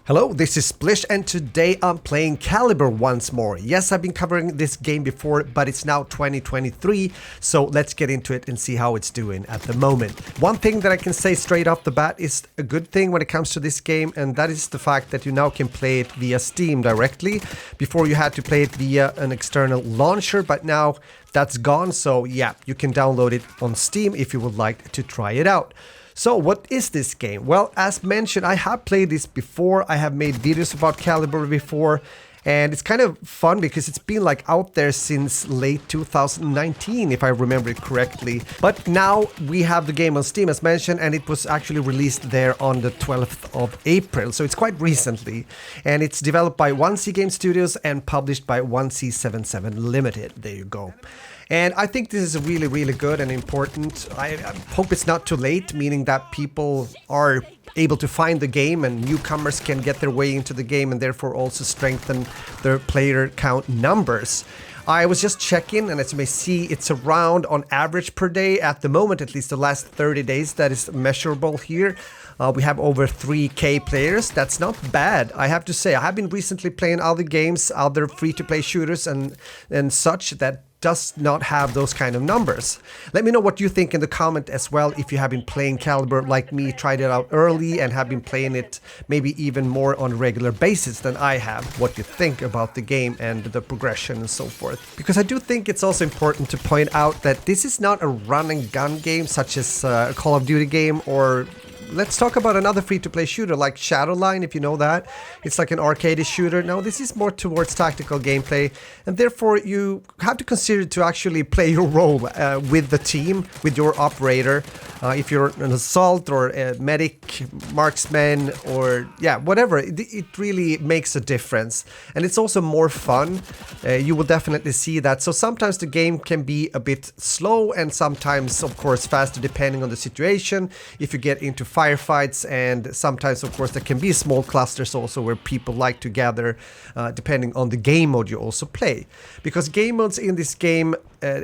Hello, this is Splish and today I'm playing Caliber once more. Yes, I've been covering this game before, but it's now 2023, so let's get into it and see how it's doing at the moment. One thing that I can say straight off the bat is a good thing when it comes to this game, and that is the fact that you now can play it via Steam directly. Before you had to play it via an external launcher, but now that's gone, so yeah, you can download it on Steam if you would like to try it out. So what is this game? Well, as mentioned, I have played this before. I have made videos about Caliber before, and it's kind of fun because it's been like out there since late 2019, if I remember it correctly. But now we have the game on Steam, as mentioned, and it was actually released there on the 12th of April, so it's quite recently. And it's developed by 1C Game Studios and published by 1C77 Limited. There you go. And I think this is really, really good and important. I hope it's not too late, meaning that people are able to find the game and newcomers can get their way into the game and therefore also strengthen their player count numbers. I was just checking, and as you may see, it's around on average per day at the moment, at least the last 30 days that is measurable here. We have over 3K players. That's not bad, I have to say. I have been recently playing other games, other free-to-play shooters and such that does not have those kind of numbers. Let me know what you think in the comment as well, if you have been playing Caliber like me, tried it out early and have been playing it maybe even more on a regular basis than I have, what you think about the game and the progression and so forth. Because I do think it's also important to point out that this is not a run and gun game such as a Call of Duty game, or let's talk about another free-to-play shooter like Shadowline, if you know that. It's like an arcade shooter. Now, this is more towards tactical gameplay, and therefore you have to consider to actually play your role with the team, with your operator. If you're an assault or a medic, marksman, or yeah, whatever, it really makes a difference. And it's also more fun. You will definitely see that. So sometimes the game can be a bit slow and sometimes, of course, faster depending on the situation. If you get into firefights, and sometimes, of course, there can be small clusters also where people like to gather, depending on the game mode you also play. Because game modes in this game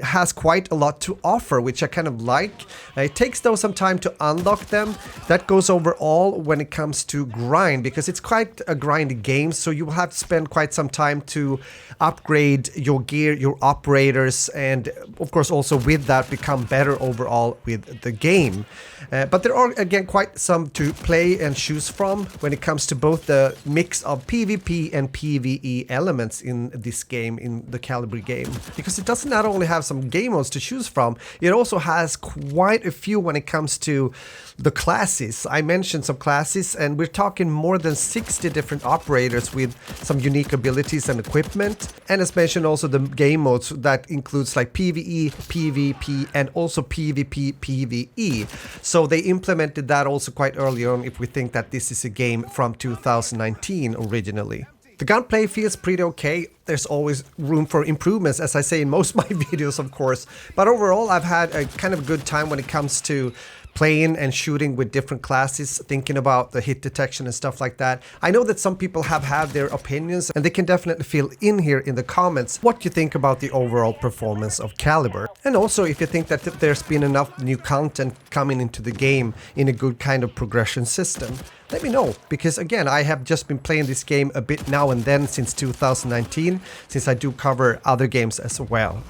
has quite a lot to offer, which I kind of like. It takes though some time to unlock them. That goes overall when it comes to grind, because it's quite a grindy game, so you will have to spend quite some time to upgrade your gear, your operators, and of course also with that become better overall with the game. But there are again quite some to play and choose from when it comes to both the mix of PvP and PvE elements in this game, in the Caliber game, because it doesn't not only have some game modes to choose from, it also has quite a few when it comes to the classes. I mentioned some classes, and we're talking more than 60 different operators with some unique abilities and equipment. And as mentioned, also the game modes that includes like PvE, PvP, and also PvP, PvE. So they implemented that also quite early on, if we think that this is a game from 2019 originally. The gunplay feels pretty okay. There's always room for improvements, as I say in most of my videos, of course. But overall, I've had a kind of good time when it comes to playing and shooting with different classes, thinking about the hit detection and stuff like that. I know that some people have had their opinions, and they can definitely fill in here in the comments what you think about the overall performance of Caliber. And also if you think that there's been enough new content coming into the game in a good kind of progression system. Let me know, because again, I have just been playing this game a bit now and then since 2019, since I do cover other games as well.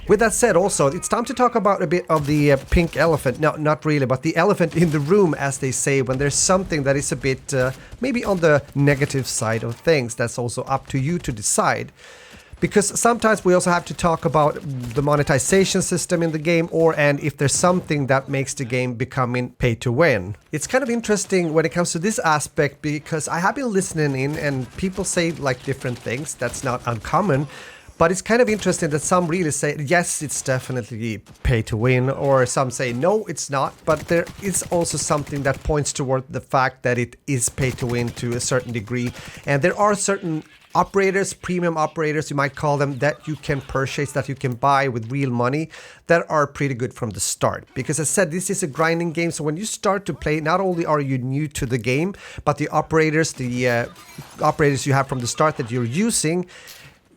With that said, also, it's time to talk about a bit of the pink elephant. No, not really, but the elephant in the room, as they say, when there's something that is a bit maybe on the negative side of things. That's also up to you to decide. Because sometimes we also have to talk about the monetization system in the game, and if there's something that makes the game becoming pay to win. It's kind of interesting when it comes to this aspect, because I have been listening in and people say like different things. That's not uncommon. But it's kind of interesting that some really say, yes, it's definitely pay to win, or some say, no, it's not. But there is also something that points toward the fact that it is pay to win to a certain degree. And there are certain operators, premium operators, you might call them, that you can purchase, that you can buy with real money, that are pretty good from the start. Because as I said, this is a grinding game, so when you start to play, not only are you new to the game, but the operators you have from the start that you're using,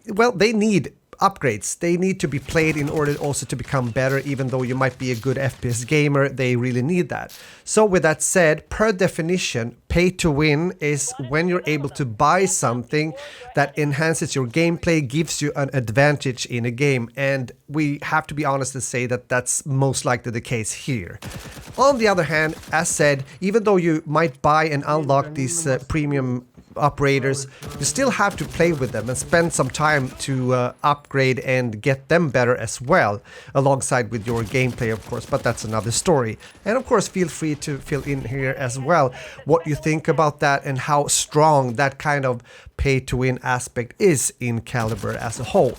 well, they need upgrades. They need to be played in order also to become better. Even though you might be a good FPS gamer, they really need that. So with that said, per definition, pay to win is when you're able to buy something that enhances your gameplay, gives you an advantage in a game, and we have to be honest and say that that's most likely the case here. On the other hand, as said, even though you might buy and unlock these premium operators, you still have to play with them and spend some time to upgrade and get them better as well, alongside with your gameplay, of course, but that's another story. And of course, feel free to fill in here as well what you think about that and how strong that kind of pay to win aspect is in Caliber as a whole.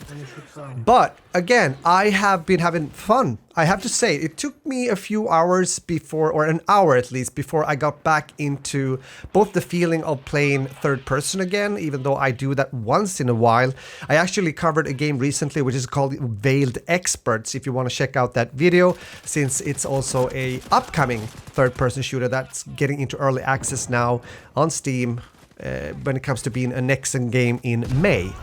But again, I have been having fun. I have to say, it took me a few hours before, or an hour at least, before I got back into both the feeling of playing third person again, even though I do that once in a while. I actually covered a game recently which is called Veiled Experts, if you want to check out that video, since it's also a upcoming third person shooter that's getting into early access now on Steam when it comes to being a Nexon game in May.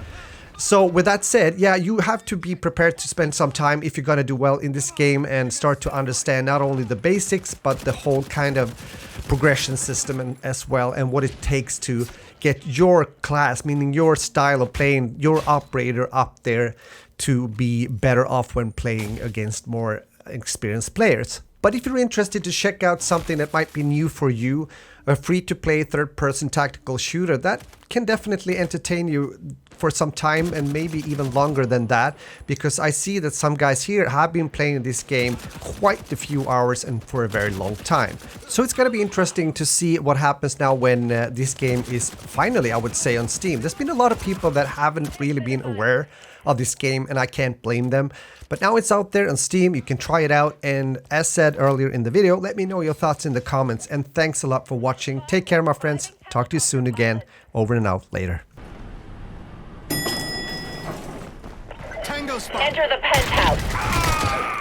So with that said, yeah, you have to be prepared to spend some time if you're gonna do well in this game and start to understand not only the basics but the whole kind of progression system as well, and what it takes to get your class, meaning your style of playing, your operator up there to be better off when playing against more experienced players. But if you're interested to check out something that might be new for you, a free-to-play third-person tactical shooter that can definitely entertain you for some time and maybe even longer than that, because I see that some guys here have been playing this game quite a few hours and for a very long time. So it's gonna be interesting to see what happens now when this game is finally, I would say, on Steam. There's been a lot of people that haven't really been aware of this game, and I can't blame them. But now it's out there on Steam, you can try it out, and as said earlier in the video, let me know your thoughts in the comments, and thanks a lot for watching. Take care, my friends. Talk to you soon again. Over and out. Later. Enter the penthouse.